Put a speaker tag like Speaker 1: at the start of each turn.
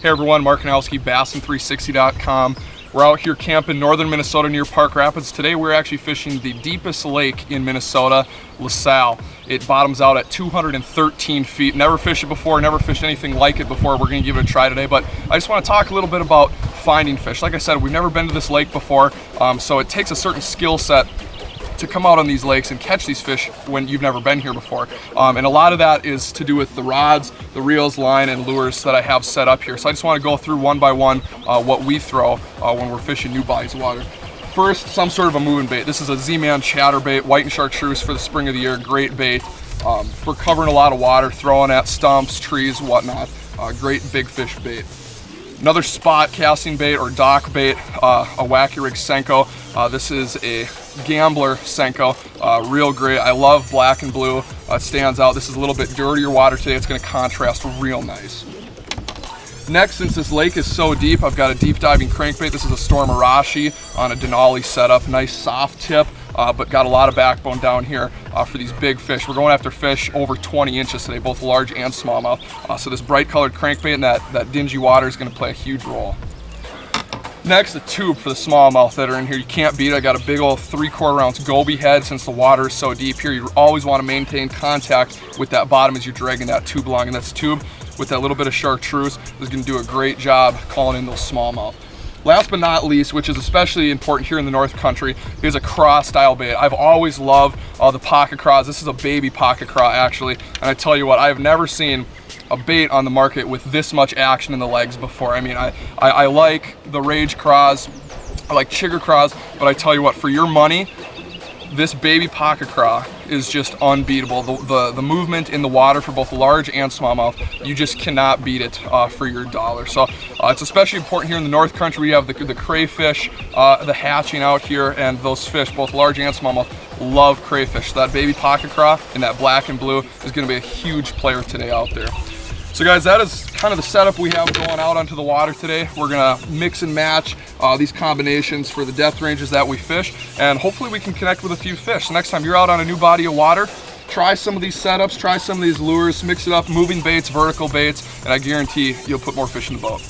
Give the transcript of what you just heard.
Speaker 1: Hey everyone, Mark Hanowski, Bassin360.com. We're out here camping northern Minnesota near Park Rapids. Today we're actually fishing the deepest lake in Minnesota, LaSalle. It bottoms out at 213 feet. Never fished it before, never fished anything like it before. We're gonna give it a try today, but I just wanna talk a little bit about finding fish. Like I said, we've never been to this lake before, so it takes a certain skill set to come out on these lakes and catch these fish when you've never been here before. And a lot of that is to do with the rods, the reels, line, and lures that I have set up here. So I just want to go through one by one what we throw when we're fishing new bodies of water. First, some sort of a moving bait. This is a Z-Man chatterbait, white and chartreuse for the spring of the year. Great bait for covering a lot of water, throwing at stumps, trees, whatnot. Great big fish bait. Another spot casting bait or dock bait, a Wacky Rig Senko. This is a Gambler Senko, real great. I love black and blue. It stands out. This is a little bit dirtier water today. It's going to contrast real nice. Next, since this lake is so deep, I've got a deep diving crankbait. This is a Storm Arashi on a Denali setup. Nice soft tip, but got a lot of backbone down here for these big fish. We're going after fish over 20 inches today, both large and smallmouth. So this bright colored crankbait and that dingy water is going to play a huge role. Next, a tube for the smallmouth that are in here. You can't beat it. I got a big old 3/4 ounce goby head. Since the water is so deep here, you always want to maintain contact with that bottom as you're dragging that tube along. And that's tube with that little bit of chartreuse is going to do a great job calling in those smallmouth. Last but not least, which is especially important here in the North Country, is a craw style bait. I've always loved the pocket craws. This is a baby pocket craw actually, and I tell you what, I have never seen a bait on the market with this much action in the legs before. I mean, I like the Rage craws, I like Chigger craws, but I tell you what, for your money, this baby pocket craw is just unbeatable. The movement in the water for both large and smallmouth, you just cannot beat it for your dollar. So it's especially important here in the North Country. We have the crayfish, the hatching out here, and those fish, both large and smallmouth, love crayfish. So that baby pocket craw in that black and blue is going to be a huge player today out there. So guys, that is kind of the setup we have going out onto the water today. We're gonna mix and match these combinations for the depth ranges that we fish, and hopefully we can connect with a few fish. So next time you're out on a new body of water, try some of these setups, try some of these lures, mix it up, moving baits, vertical baits, and I guarantee you'll put more fish in the boat.